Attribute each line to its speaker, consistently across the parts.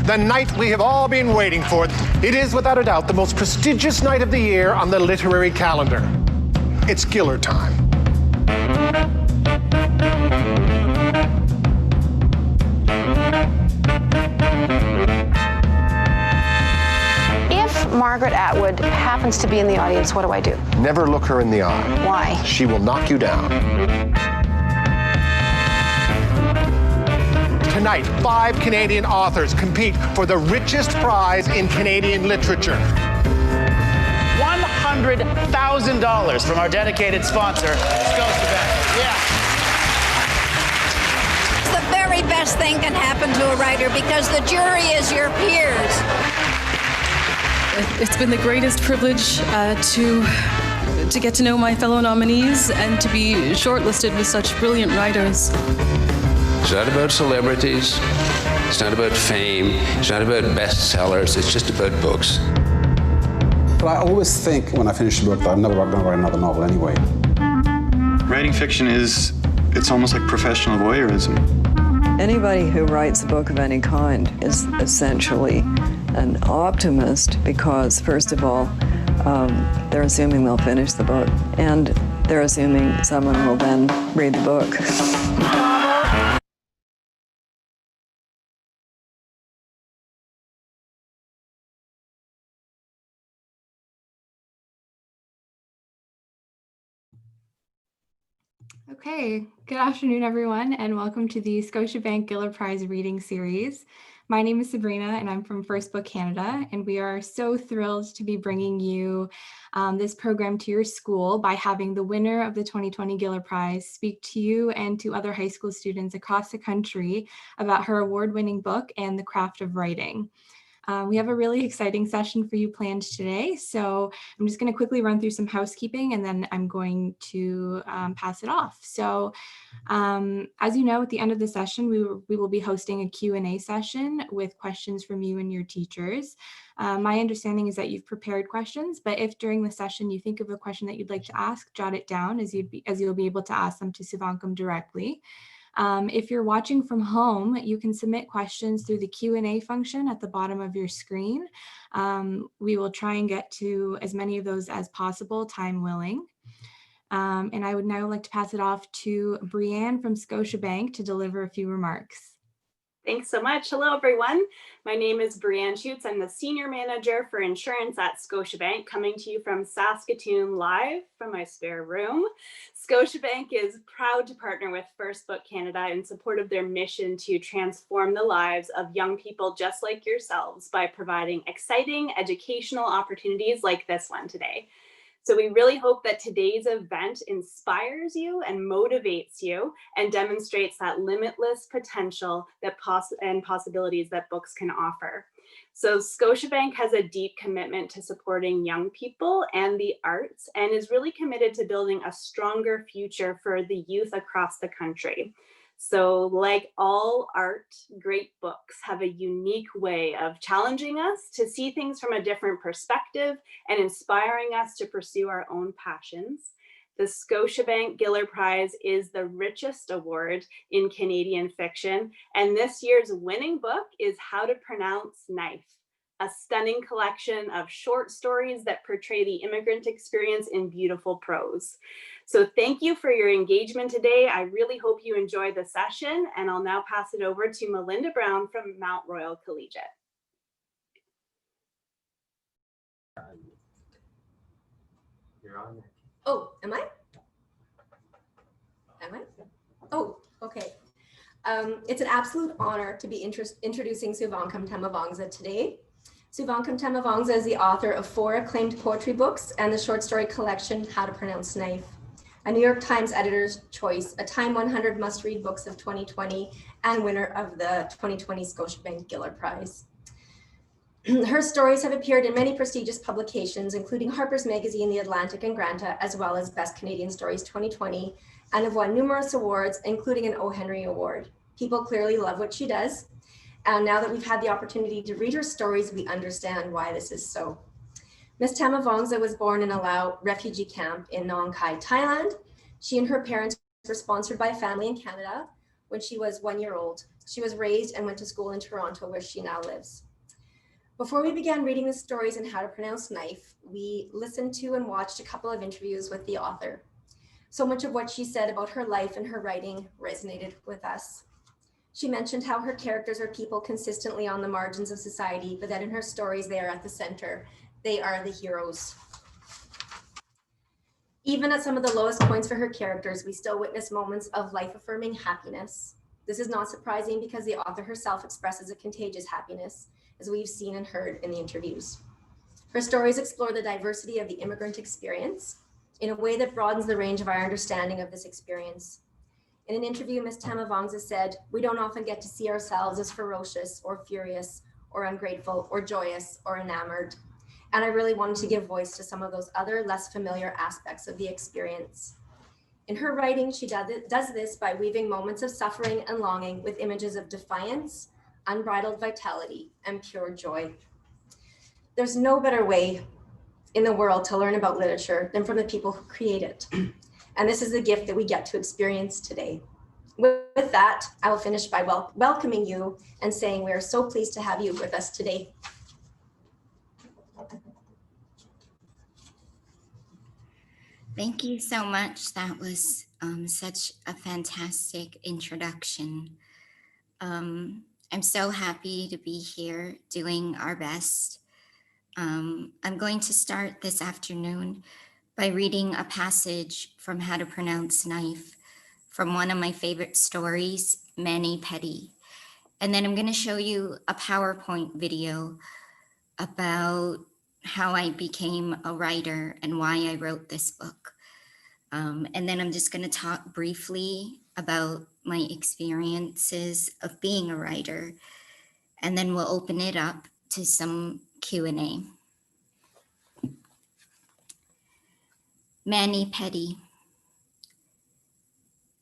Speaker 1: the night we have all been waiting for. It is, without a doubt, the most prestigious night of the year on the literary calendar. It's Giller time.
Speaker 2: If Margaret Atwood happens to be in the audience, what do I do?
Speaker 1: Never look her in the eye.
Speaker 2: Why?
Speaker 1: She will knock you down. Tonight, 5 Canadian authors compete for the richest prize in Canadian literature.
Speaker 3: $100,000 from our dedicated sponsor, Scotiabank. Yeah.
Speaker 4: It's the very best thing can happen to a writer because the jury is your peers.
Speaker 5: It's been the greatest privilege to get to know my fellow nominees and to be shortlisted with such brilliant writers.
Speaker 6: It's not about celebrities, it's not about fame, it's not about bestsellers, it's just about books.
Speaker 7: But I always think when I finish a book that I'm never going to write another novel anyway.
Speaker 8: Writing fiction it's almost like professional voyeurism.
Speaker 9: Anybody who writes a book of any kind is essentially an optimist because, first of all, they're assuming they'll finish the book, and they're assuming someone will then read the book.
Speaker 10: Okay, good afternoon, everyone, and welcome to the Scotiabank Giller Prize reading series. My name is Sabrina, and I'm from First Book Canada, and we are so thrilled to be bringing you this program to your school by having the winner of the 2020 Giller Prize speak to you and to other high school students across the country about her award-winning book and the craft of writing. We have a really exciting session for you planned today, so I'm just going to quickly run through some housekeeping and then I'm going to pass it off. So as you know, at the end of the session, we will be hosting a Q&A session with questions from you and your teachers. My understanding is that you've prepared questions, but if during the session you think of a question that you'd like to ask, jot it down as you'll be able to ask them to Souvankham directly. If you're watching from home, you can submit questions through the Q&A function at the bottom of your screen. We will try and get to as many of those as possible, time willing. And I would now like to pass it off to Brianne from Scotiabank to deliver a few remarks.
Speaker 11: Thanks so much. Hello, everyone. My name is Brianne Schutz. I'm the Senior Manager for Insurance at Scotiabank, coming to you from Saskatoon live from my spare room. Scotiabank is proud to partner with First Book Canada in support of their mission to transform the lives of young people just like yourselves by providing exciting educational opportunities like this one today. So we really hope that today's event inspires you and motivates you and demonstrates that limitless potential and possibilities that books can offer. So Scotiabank has a deep commitment to supporting young people and the arts and is really committed to building a stronger future for the youth across the country. So like all art, great books have a unique way of challenging us to see things from a different perspective and inspiring us to pursue our own passions. The Scotiabank Giller Prize is the richest award in Canadian fiction, and this year's winning book is How to Pronounce Knife, a stunning collection of short stories that portray the immigrant experience in beautiful prose. So thank you for your engagement today. I really hope you enjoy the session, and I'll now pass it over to Melinda Brown from Mount Royal Collegiate.
Speaker 12: You're on.
Speaker 13: Oh, am I? Am I? Oh, okay. It's an absolute honor to be introducing Souvankham Thammavongsa today. Souvankham Thammavongsa is the author of 4 acclaimed poetry books and the short story collection, How to Pronounce Knife, a New York Times Editor's Choice, a Time 100 Must-Read Books of 2020, and winner of the 2020 Scotiabank Giller Prize. Her stories have appeared in many prestigious publications, including Harper's Magazine, The Atlantic, and Granta, as well as Best Canadian Stories 2020, and have won numerous awards, including an O. Henry Award. People clearly love what she does. And now that we've had the opportunity to read her stories, we understand why this is so. Ms. Thammavongsa was born in a Laos refugee camp in Nong Khai, Thailand. She and her parents were sponsored by family in Canada, when she was 1 year old. She was raised and went to school in Toronto, where she now lives. Before we began reading the stories in How to Pronounce Knife, we listened to and watched a couple of interviews with the author. So much of what she said about her life and her writing resonated with us. She mentioned how her characters are people consistently on the margins of society, but that in her stories, they are at the center. They are the heroes. Even at some of the lowest points for her characters, we still witness moments of life-affirming happiness. This is not surprising because the author herself expresses a contagious happiness, as we've seen and heard in the interviews. Her stories explore the diversity of the immigrant experience in a way that broadens the range of our understanding of this experience. In an interview, Ms. Thammavongsa said, "We don't often get to see ourselves as ferocious or furious or ungrateful or joyous or enamored." And I really wanted to give voice to some of those other less familiar aspects of the experience. In her writing, she does this by weaving moments of suffering and longing with images of defiance, unbridled vitality, and pure joy. There's no better way in the world to learn about literature than from the people who create it. And this is the gift that we get to experience today. With that, I will finish by welcoming you and saying we are so pleased to have you with us today.
Speaker 14: Thank you so much. That was such a fantastic introduction. I'm so happy to be here doing our best. I'm going to start this afternoon by reading a passage from How to Pronounce Knife from one of my favorite stories, Mani Petty. And then I'm going to show you a PowerPoint video about how I became a writer and why I wrote this book. And then I'm just going to talk briefly about my experiences of being a writer, and then we'll open it up to some Q&A. Mani Petty.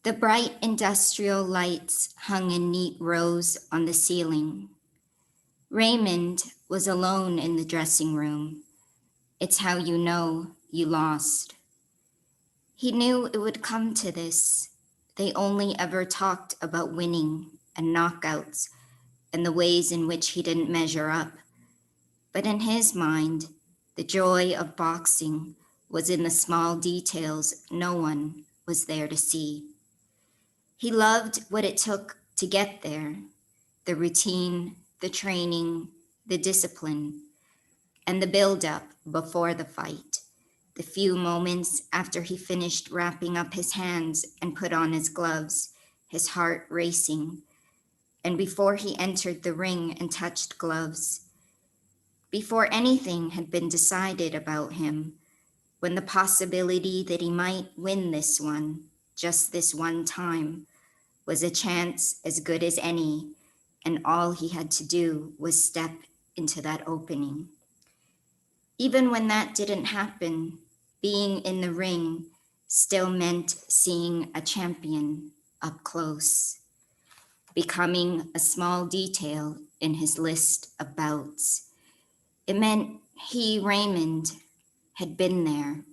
Speaker 14: The bright industrial lights hung in neat rows on the ceiling. Raymond was alone in the dressing room. It's how you know you lost. He knew it would come to this. They only ever talked about winning and knockouts and the ways in which he didn't measure up. But in his mind, the joy of boxing was in the small details no one was there to see. He loved what it took to get there, the routine, the training, the discipline, and the build-up before the fight, the few moments after he finished wrapping up his hands and put on his gloves, his heart racing, and before he entered the ring and touched gloves, before anything had been decided about him, when the possibility that he might win this one, just this one time, was a chance as good as any, and all he had to do was step into that opening. Even when that didn't happen, being in the ring still meant seeing a champion up close, becoming a small detail in his list of bouts. It meant he, Raymond, had been there,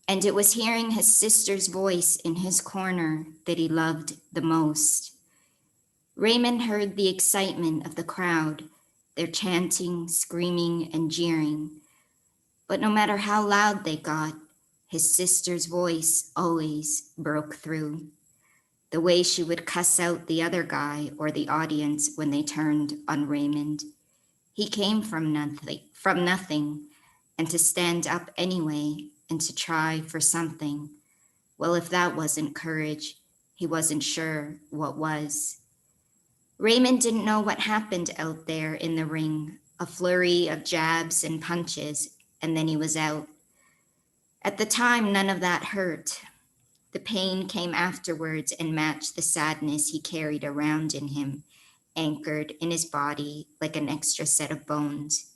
Speaker 14: and it was hearing his sister's voice in his corner that he loved the most. Raymond heard the excitement of the crowd, their chanting, screaming, and jeering. But no matter how loud they got, his sister's voice always broke through. The way she would cuss out the other guy or the audience when they turned on Raymond. He came from nothing, and to stand up anyway and to try for something. Well, if that wasn't courage, he wasn't sure what was. Raymond didn't know what happened out there in the ring, a flurry of jabs and punches, and then he was out. At the time, none of that hurt. The pain came afterwards and matched the sadness he carried around in him, anchored in his body like an extra set of bones.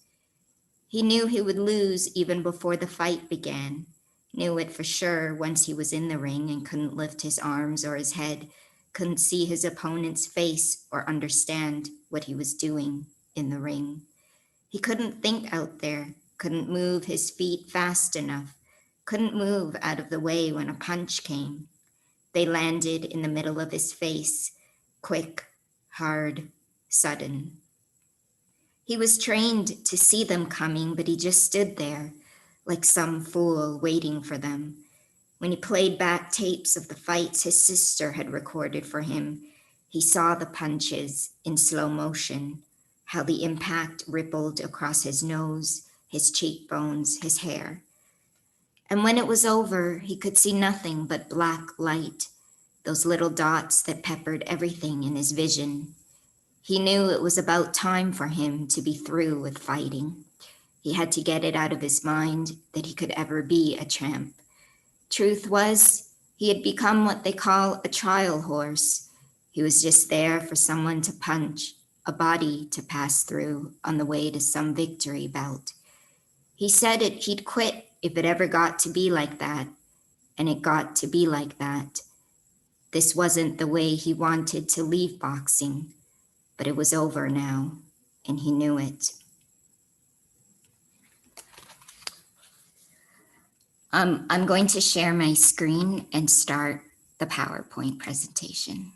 Speaker 14: He knew he would lose even before the fight began, knew it for sure once he was in the ring and couldn't lift his arms or his head, couldn't see his opponent's face or understand what he was doing in the ring. He couldn't think out there, couldn't move his feet fast enough, couldn't move out of the way when a punch came. They landed in the middle of his face, quick, hard, sudden. He was trained to see them coming, but he just stood there like some fool waiting for them. When he played back tapes of the fights his sister had recorded for him, he saw the punches in slow motion, how the impact rippled across his nose, his cheekbones, his hair. And when it was over, he could see nothing but black light, those little dots that peppered everything in his vision. He knew it was about time for him to be through with fighting. He had to get it out of his mind that he could ever be a tramp. Truth was, he had become what they call a trial horse. He was just there for someone to punch, a body to pass through on the way to some victory bout. He said he'd quit if it ever got to be like that, and it got to be like that. This wasn't the way he wanted to leave boxing, but it was over now, and he knew it. I'm going to share my screen and start the PowerPoint presentation.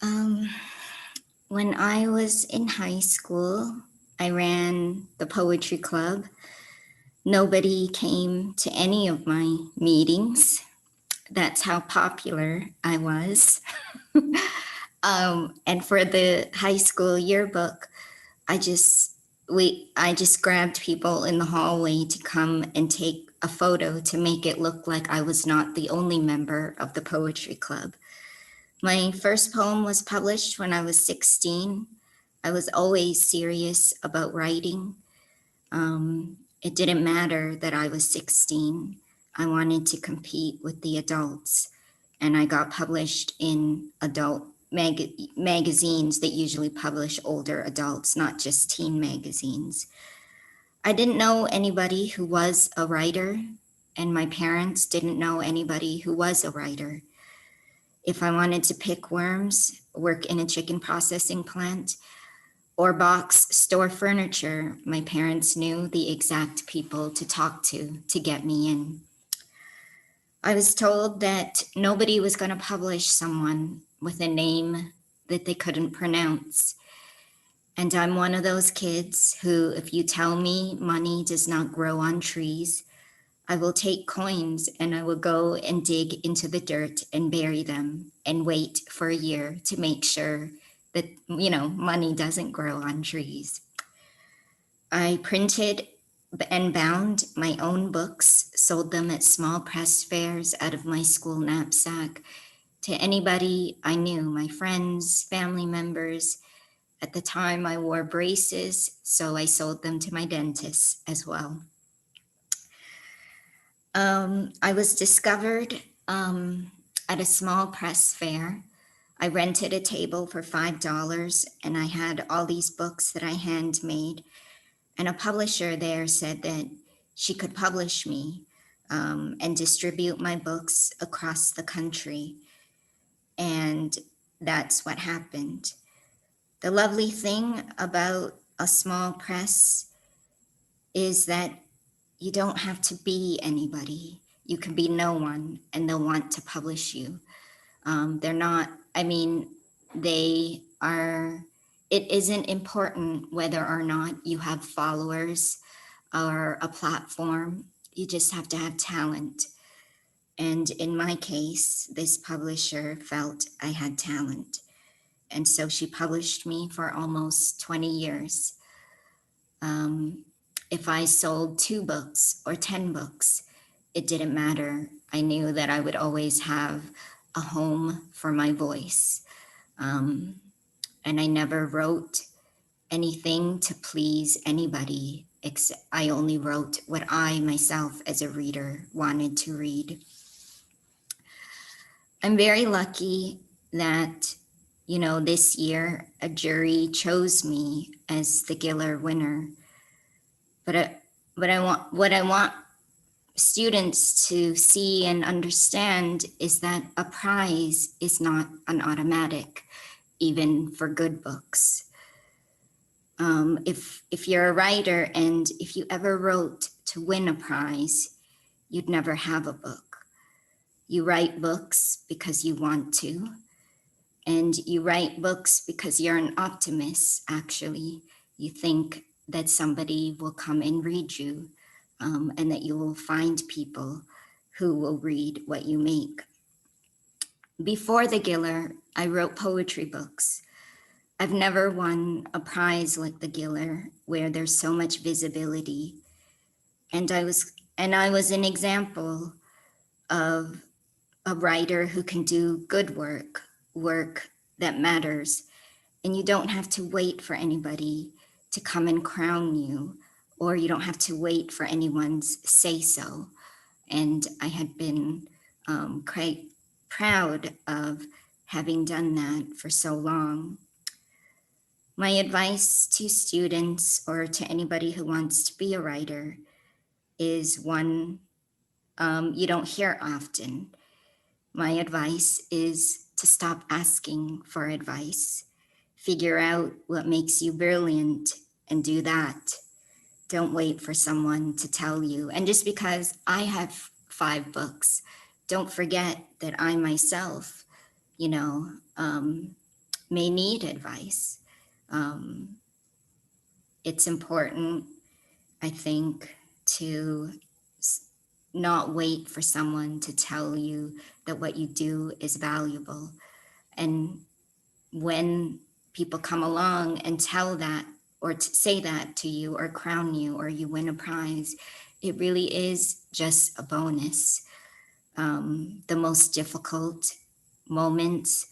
Speaker 14: When I was in high school, I ran the poetry club. Nobody came to any of my meetings. That's how popular I was. And for the high school yearbook, I just grabbed people in the hallway to come and take a photo to make it look like I was not the only member of the poetry club. My first poem was published when I was 16. I was always serious about writing. It didn't matter that I was 16. I wanted to compete with the adults, and I got published in adult magazines that usually publish older adults, not just teen magazines. I didn't know anybody who was a writer, and my parents didn't know anybody who was a writer. If I wanted to pick worms, work in a chicken processing plant, or box store furniture, my parents knew the exact people to talk to get me in. I was told that nobody was going to publish someone with a name that they couldn't pronounce. And I'm one of those kids who, if you tell me money does not grow on trees, I will take coins and I will go and dig into the dirt and bury them and wait for a year to make sure that, money doesn't grow on trees. I printed and bound my own books, sold them at small press fairs out of my school knapsack to anybody I knew, my friends, family members. At the time I wore braces, so I sold them to my dentist as well. I was discovered at a small press fair. I rented a table for $5 and I had all these books that I handmade. And a publisher there said that she could publish me and distribute my books across the country. And that's what happened. The lovely thing about a small press is that you don't have to be anybody. You can be no one and they'll want to publish you. It isn't important whether or not you have followers or a platform. You just have to have talent. And in my case, this publisher felt I had talent. And so she published me for almost 20 years. If I sold 2 books or 10 books, it didn't matter. I knew that I would always have a home for my voice. And I never wrote anything to please anybody, except I only wrote what I myself as a reader wanted to read. I'm very lucky that, this year a jury chose me as the Giller winner. But what I want students to see and understand is that a prize is not an automatic, even for good books. If you're a writer and if you ever wrote to win a prize, you'd never have a book. You write books because you want to, and you write books because you're an optimist, actually. You think that somebody will come and read you, and that you will find people who will read what you make. Before the Giller, I wrote poetry books. I've never won a prize like the Giller, where there's so much visibility. And I was an example of a writer who can do good work that matters. And you don't have to wait for anybody to come and crown you, or you don't have to wait for anyone's say-so. And I had been quite proud of having done that for so long. My advice to students or to anybody who wants to be a writer is one you don't hear often. My advice is to stop asking for advice. Figure out what makes you brilliant and do that. Don't wait for someone to tell you. And just because I have 5 books, don't forget that I myself, may need advice. It's important, I think, to not wait for someone to tell you that what you do is valuable. And when people come along and tell that or say that to you or crown you or you win a prize, it really is just a bonus. The most difficult moments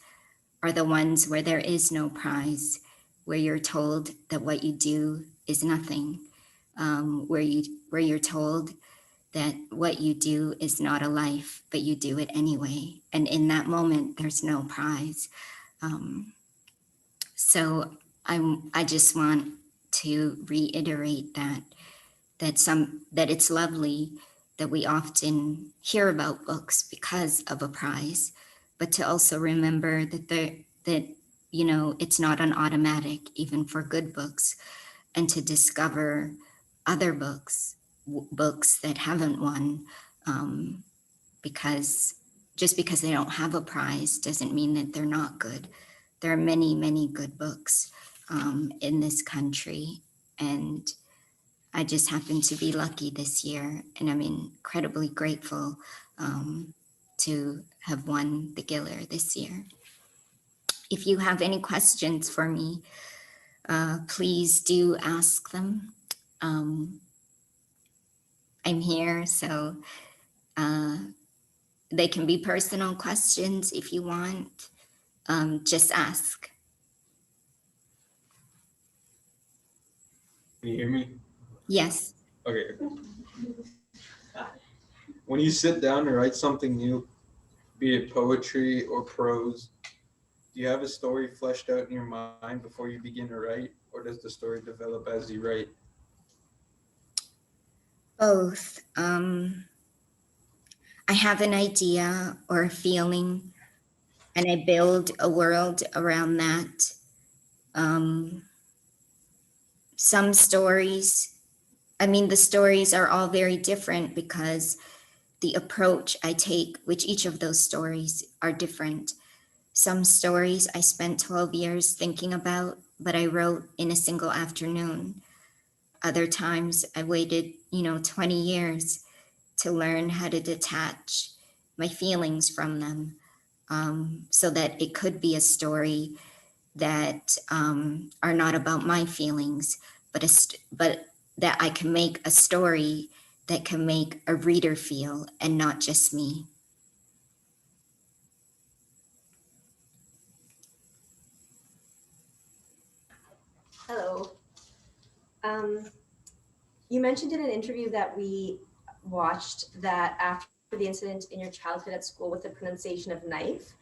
Speaker 14: are the ones where there is no prize, where you're told that what you do is nothing, where you're told that what you do is not a life, but you do it anyway. And in that moment, there's no prize. So I just want to reiterate that it's lovely that we often hear about books because of a prize, but to also remember that it's not an automatic, even for good books, and to discover other books that haven't won, because just because they don't have a prize doesn't mean that they're not good. There are many, many good books in this country, and I just happen to be lucky this year, and I'm incredibly grateful to have won the Giller this year. If you have any questions for me, please do ask them. I'm here, so they can be personal questions if you want. Just ask.
Speaker 12: Can you hear me?
Speaker 14: Yes.
Speaker 12: Okay. When you sit down to write something new, be it poetry or prose, do you have a story fleshed out in your mind before you begin to write, or does the story develop as you write?
Speaker 14: Both. I have an idea or a feeling, and I build a world around that. Some stories, the stories are all very different because the approach I take with each of those stories are different. Some stories I spent 12 years thinking about, but I wrote in a single afternoon. Other times I waited, 20 years to learn how to detach my feelings from them, so that it could be a story that are not about my feelings, but that I can make a story that can make a reader feel and not just me.
Speaker 13: Hello. You mentioned in an interview that we watched that after the incident in your childhood at school with the pronunciation of knife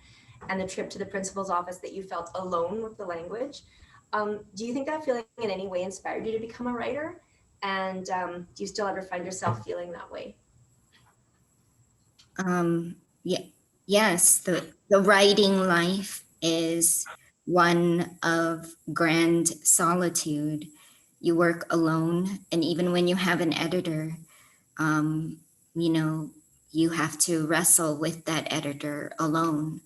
Speaker 13: and the trip to the principal's office that you felt alone with the language. Do you think that feeling in any way inspired you to become a writer? And do you still ever find yourself feeling that way?
Speaker 14: Yes, the writing life is one of grand solitude. You work alone, and even when you have an editor, you have to wrestle with that editor alone.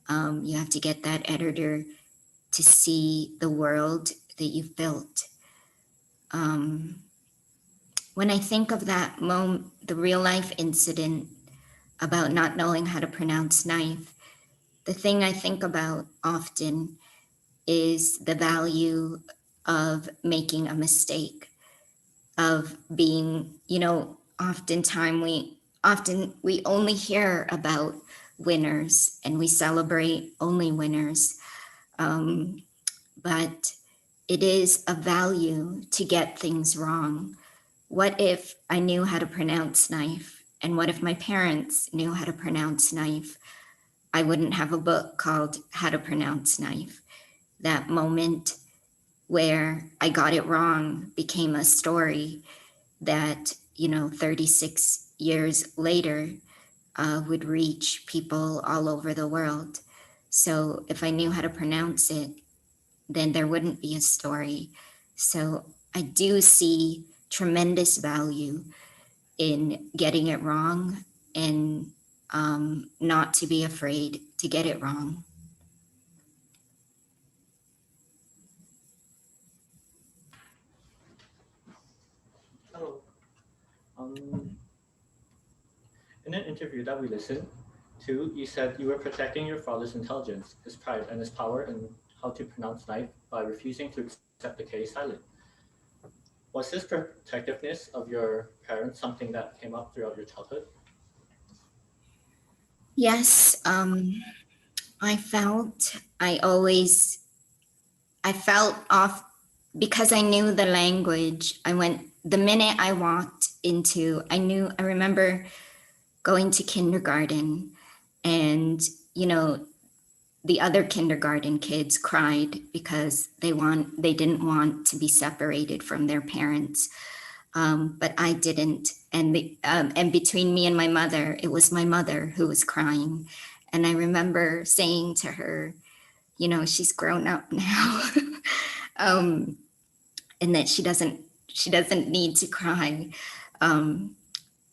Speaker 14: You have to get that editor to see the world that you've built. When I think of that moment, the real life incident about not knowing how to pronounce knife, the thing I think about often is the value of making a mistake, of being, often we only hear about winners and we celebrate only winners. But it is a value to get things wrong. What if I knew how to pronounce knife? And what if my parents knew how to pronounce knife? I wouldn't have a book called How to Pronounce Knife. That moment where I got it wrong became a story that, 36 years later would reach people all over the world. So if I knew how to pronounce it, then there wouldn't be a story. So I do see tremendous value in getting it wrong and not to be afraid to get it wrong.
Speaker 15: interview that we listened to, you said you were protecting your father's intelligence, his pride, and his power in how to pronounce knife by refusing to accept the K silent. Was this protectiveness of your parents something that came up throughout your childhood?
Speaker 14: Yes, I felt off because I knew the language. The minute I walked into, I remember going to kindergarten and, the other kindergarten kids cried because they didn't want to be separated from their parents. But I didn't. And between me and my mother, it was my mother who was crying. And I remember saying to her, she's grown up now. And that she doesn't need to cry.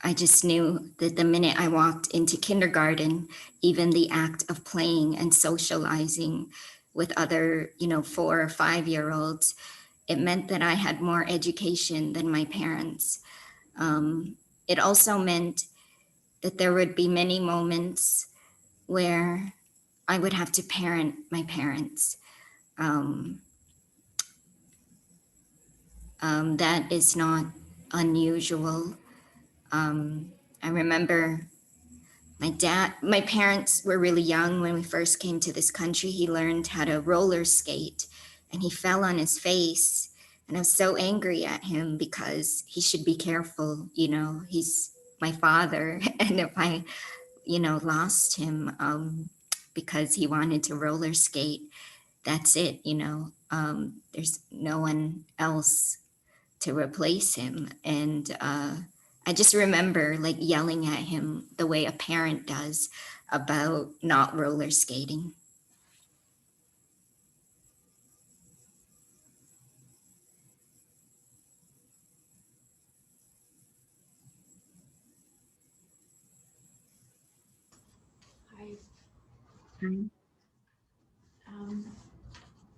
Speaker 14: I just knew that the minute I walked into kindergarten, even the act of playing and socializing with other, 4 or 5-year-olds, it meant that I had more education than my parents. It also meant that there would be many moments where I would have to parent my parents. That is not unusual. I remember my parents were really young when we first came to this country. He learned how to roller skate and he fell on his face. And I was so angry at him because he should be careful, he's my father. And if I, lost him because he wanted to roller skate, that's it, there's no one else to replace him. And I just remember yelling at him the way a parent does about not roller skating.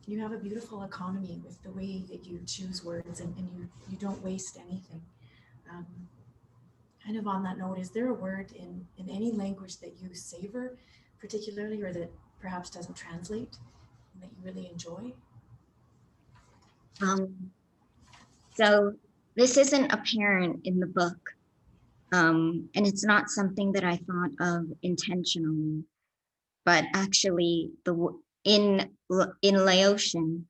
Speaker 16: You have a beautiful economy with the way that you choose words and you don't waste anything. Kind of on that note, is there a word in any language that you savor particularly or that perhaps doesn't translate and that you really enjoy?
Speaker 14: So this isn't apparent in the book, and it's not something that I thought of intentionally, but actually in Laotian,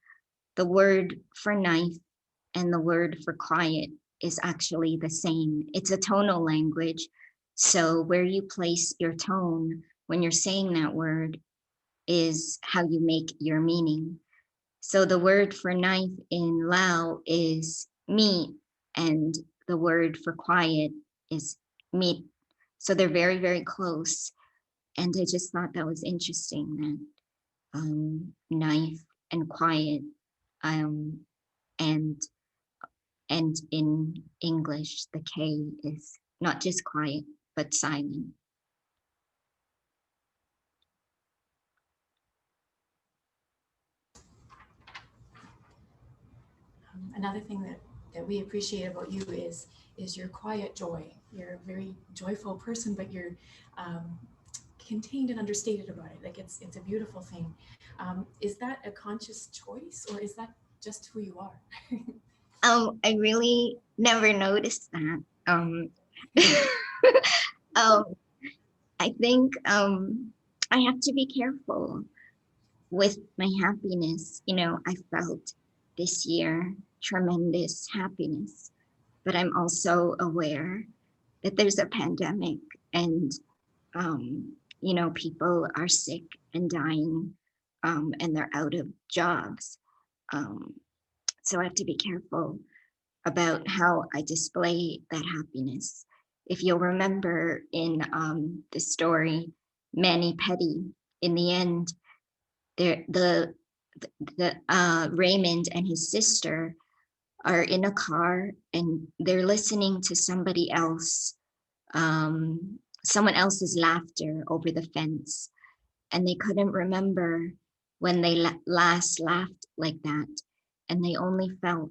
Speaker 14: the word for knife and the word for quiet is actually the same. It's a tonal language. So where you place your tone when you're saying that word is how you make your meaning. So the word for knife in Lao is meat, and the word for quiet is meat. So they're very, very close. And I just thought that was interesting that knife and quiet, and in English, the K is not just quiet, but silent.
Speaker 16: Another thing that we appreciate about you is your quiet joy. You're a very joyful person, but you're contained and understated about it. It's a beautiful thing. Is that a conscious choice or is that just who you are?
Speaker 14: I really never noticed that. I think I have to be careful with my happiness. I felt this year tremendous happiness, but I'm also aware that there's a pandemic and, people are sick and dying and they're out of jobs. So I have to be careful about how I display that happiness. If you'll remember in the story, Manny Petty, in the end, the Raymond and his sister are in a car and they're listening to somebody else, someone else's laughter over the fence. And they couldn't remember when they last laughed like that. And they only felt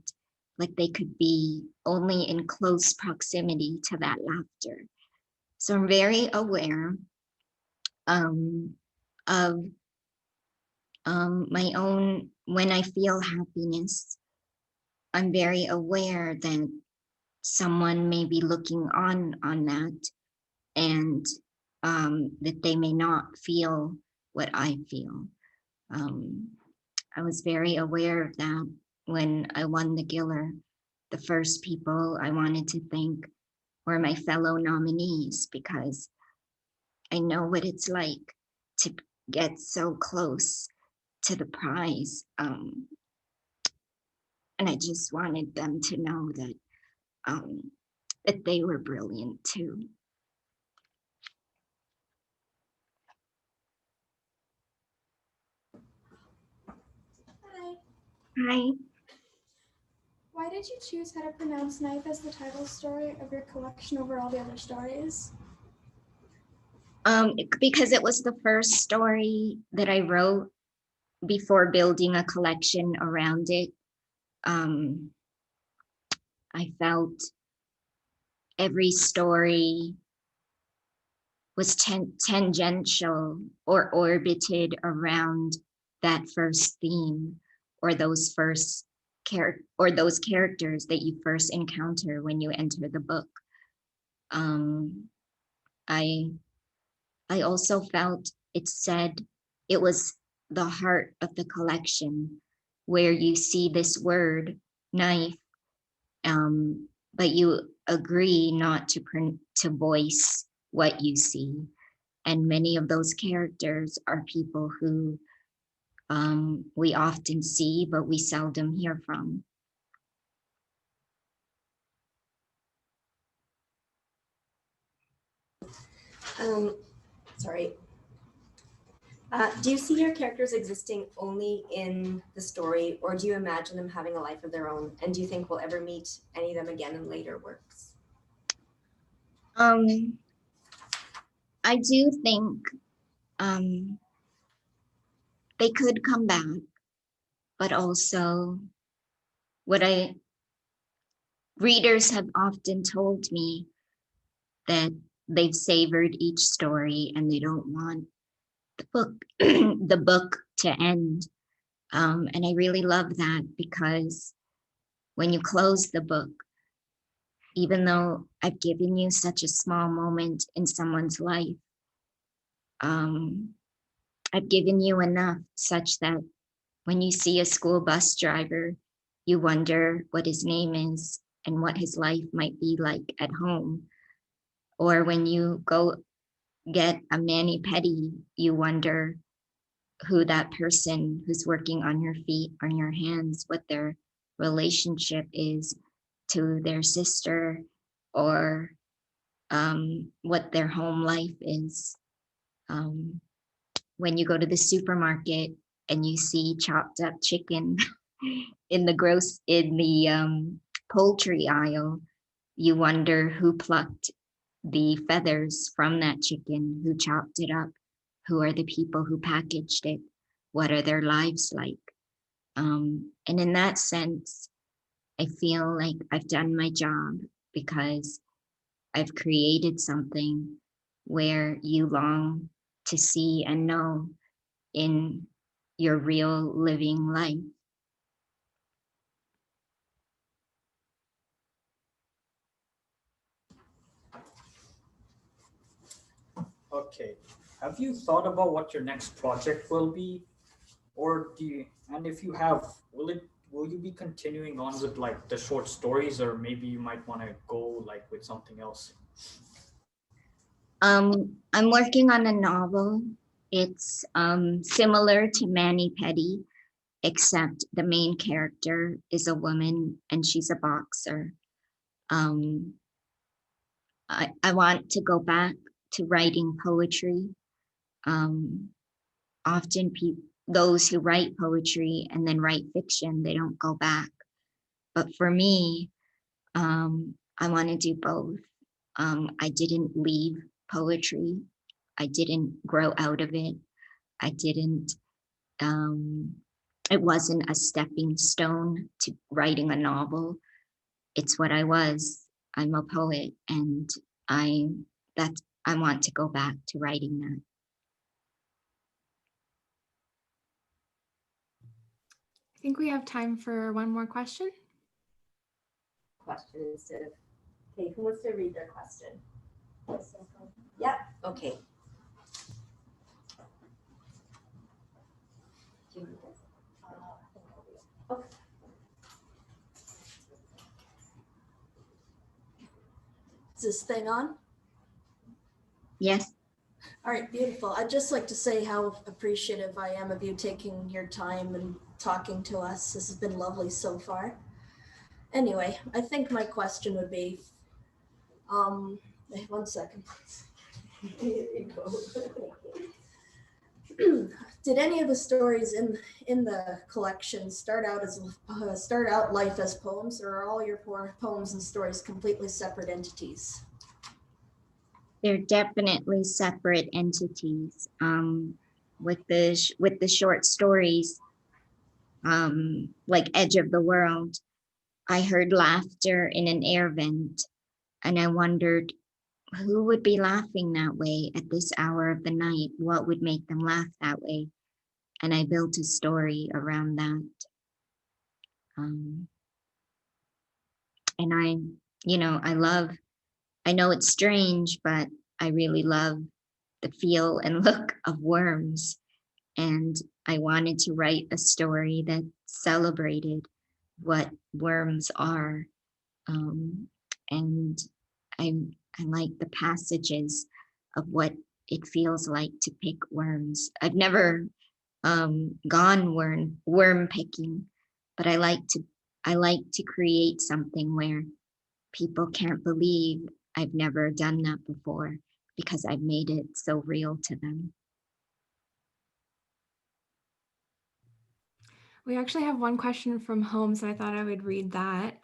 Speaker 14: like they could be only in close proximity to that laughter. So I'm very aware of my own, when I feel happiness, I'm very aware that someone may be looking on that, and that they may not feel what I feel. I was very aware of that when I won the Giller. The first people I wanted to thank were my fellow nominees, because I know what it's like to get so close to the prize. And I just wanted them to know that they were brilliant too.
Speaker 10: Hi.
Speaker 14: Hi.
Speaker 10: Why did you choose How to Pronounce Knife as the title story of your collection over all the other stories?
Speaker 14: Because it was the first story that I wrote before building a collection around it. I felt every story was tangential or orbited around that first theme, or those characters that you first encounter when you enter the book. I also felt it was the heart of the collection, where you see this word knife, but you agree not to voice what you see. And many of those characters are people who we often see, but we seldom hear from.
Speaker 13: Sorry. Do you see your characters existing only in the story, or do you imagine them having a life of their own? And do you think we'll ever meet any of them again in later works?
Speaker 14: I do think they could come back, but also readers have often told me that they've savored each story and they don't want the book to end. And I really love that, because when you close the book, even though I've given you such a small moment in someone's life, I've given you enough such that when you see a school bus driver, you wonder what his name is and what his life might be like at home. Or when you go get a mani-pedi, you wonder who that person who's working on your feet, on your hands, what their relationship is to their sister, or what their home life is. When you go to the supermarket and you see chopped up chicken in the poultry aisle, you wonder who plucked the feathers from that chicken, who chopped it up, who are the people who packaged it, what are their lives like. And in that sense, I feel like I've done my job, because I've created something where you long to see and know in your real living life.
Speaker 17: Okay. Have you thought about what your next project will be? Or and if you have, will you be continuing on with like the short stories, or maybe you might want to go like with something else?
Speaker 14: I'm working on a novel. It's similar to Mani-Pedi, except the main character is a woman and she's a boxer. I want to go back to writing poetry. Often those who write poetry and then write fiction, they don't go back. But for me, I want to do both. I didn't leave poetry. I didn't grow out of it. I didn't, it wasn't a stepping stone to writing a novel. It's what I was. I'm a poet, and I want to go back to writing that.
Speaker 10: I think we have time for one more question.
Speaker 13: Question instead of, okay, who wants to read their question? Yep, okay. Do you want this? Okay.
Speaker 18: Is this thing on?
Speaker 14: Yes.
Speaker 18: All right, beautiful. I'd just like to say how appreciative I am of you taking your time and talking to us. This has been lovely so far. Anyway, I think my question would be, one second. Here you go. Did any of the stories in the collection start out life as poems, or are all your poems and stories completely separate entities?
Speaker 14: They're definitely separate entities. With the short stories, like Edge of the World, I heard laughter in an air vent, and I wondered who would be laughing that way at this hour of the night. What would make them laugh that way? And I built a story around that. And I know it's strange, but I really love the feel and look of worms. And I wanted to write a story that celebrated what worms are. And I like the passages of what it feels like to pick worms. I've never gone worm picking, but I like to create something where people can't believe I've never done that before, because I've made it so real to them.
Speaker 10: We actually have one question from home, so I thought I would read that.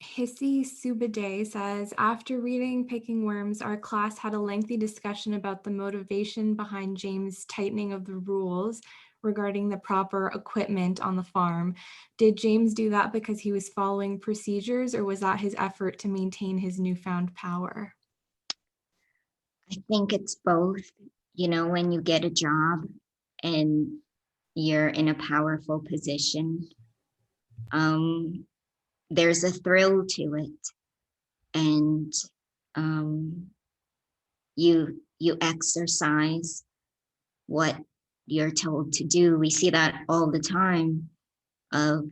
Speaker 10: Hissy Subade says, after reading Picking Worms, our class had a lengthy discussion about the motivation behind James' tightening of the rules regarding the proper equipment on the farm. Did James do that because he was following procedures, or was that his effort to maintain his newfound power?
Speaker 14: I think it's both. You know, when you get a job and you're in a powerful position, there's a thrill to it, and you exercise what you're told to do. We see that all the time of,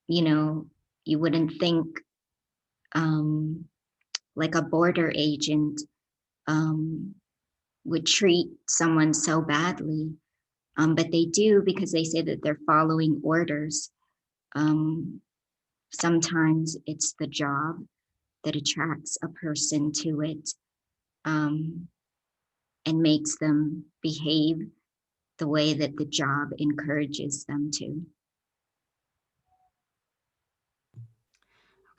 Speaker 14: you wouldn't think like a border agent would treat someone so badly, but they do, because they say that they're following orders. Sometimes it's the job that attracts a person to it, and makes them behave the way that the job encourages them to.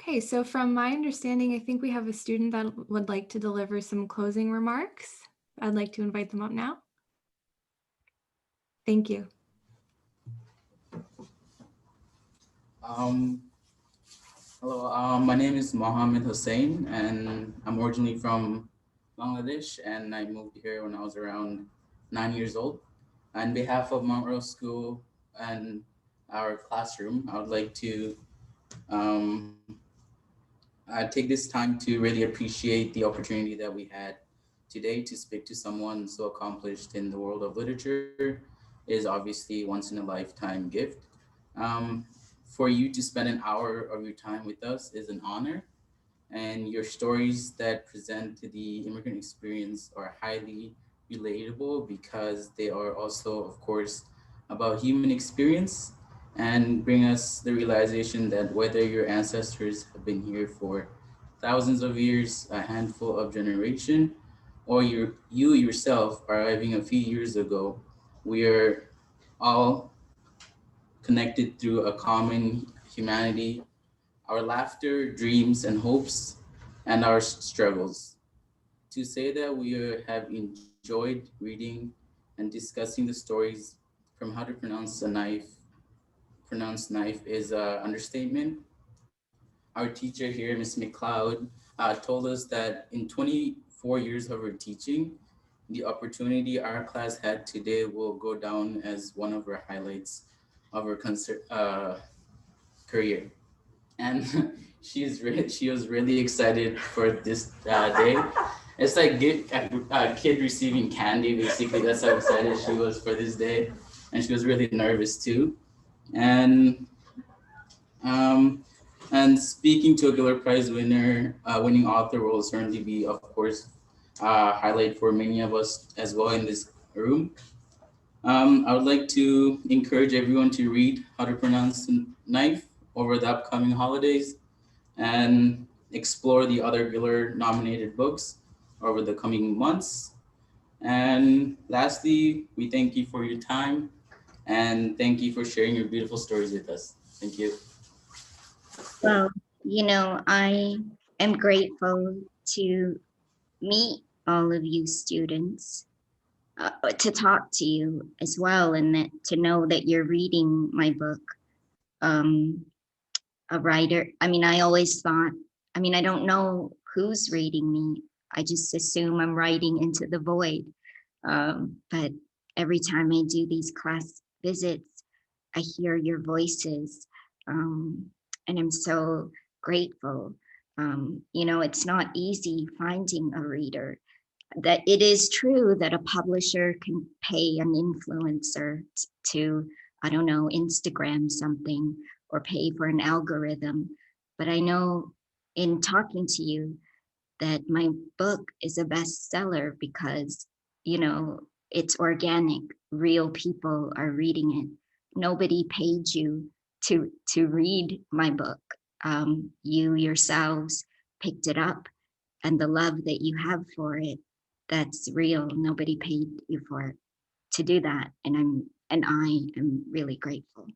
Speaker 10: Okay, so from my understanding, I think we have a student that would like to deliver some closing remarks. I'd like to invite them up now. Thank you.
Speaker 19: Hello, my name is Mohammed Hussein, and I'm originally from Bangladesh, and I moved here when I was around 9 years old. On behalf of Mount Royal School and our classroom, I would like to take this time to really appreciate the opportunity that we had today to speak to someone so accomplished in the world of literature. Is obviously once in a lifetime gift. For you to spend an hour of your time with us is an honor, and your stories that present to the immigrant experience are highly relatable, because they are also, of course, about human experience, and bring us the realization that whether your ancestors have been here for thousands of years, a handful of generations, or you yourself arriving a few years ago, we are all connected through a common humanity, our laughter, dreams, and hopes, and our struggles. To say that we have enjoyed reading and discussing the stories from how to pronounce knife is an understatement. Our teacher here, Ms. McLeod, told us that in 4 years of her teaching. The opportunity our class had today will go down as one of her highlights of her career. And she was really excited for this day. It's like a kid receiving candy, basically. That's how excited she was for this day. And she was really nervous too. And speaking to a Giller Prize winning author will certainly be, of course, a highlight for many of us as well in this room. I would like to encourage everyone to read How to Pronounce Knife over the upcoming holidays and explore the other Giller nominated books over the coming months. And lastly, we thank you for your time and thank you for sharing your beautiful stories with us. Thank you.
Speaker 14: Well, I am grateful to meet all of you students, to talk to you as well, and to know that you're reading my book. A writer, I always thought, I don't know who's reading me. I just assume I'm writing into the void. But every time I do these class visits, I hear your voices. And I'm so grateful. It's not easy finding a reader. That it is true that a publisher can pay an influencer to, I don't know, Instagram something or pay for an algorithm. But I know in talking to you that my book is a bestseller because, it's organic, real people are reading it. Nobody paid you to read my book. You yourselves picked it up, and the love that you have for it, that's real. Nobody paid you for it to do that, and I am really grateful.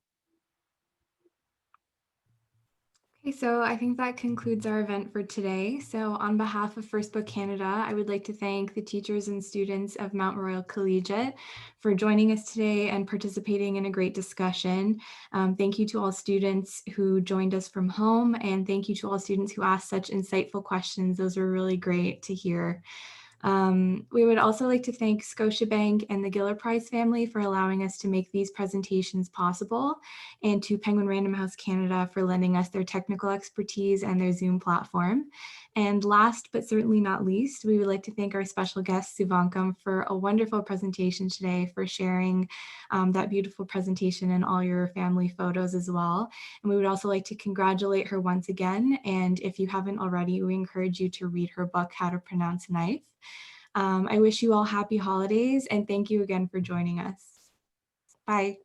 Speaker 10: Okay, so I think that concludes our event for today. So on behalf of First Book Canada, I would like to thank the teachers and students of Mount Royal Collegiate for joining us today and participating in a great discussion. Thank you to all students who joined us from home, and thank you to all students who asked such insightful questions. Those were really great to hear. We would also like to thank Scotiabank and the Giller Prize family for allowing us to make these presentations possible, and to Penguin Random House Canada for lending us their technical expertise and their Zoom platform. And last but certainly not least, we would like to thank our special guest, Souvankham, for a wonderful presentation today, for sharing that beautiful presentation and all your family photos as well. And we would also like to congratulate her once again. And if you haven't already, we encourage you to read her book, How to Pronounce Knife. I wish you all happy holidays and thank you again for joining us. Bye.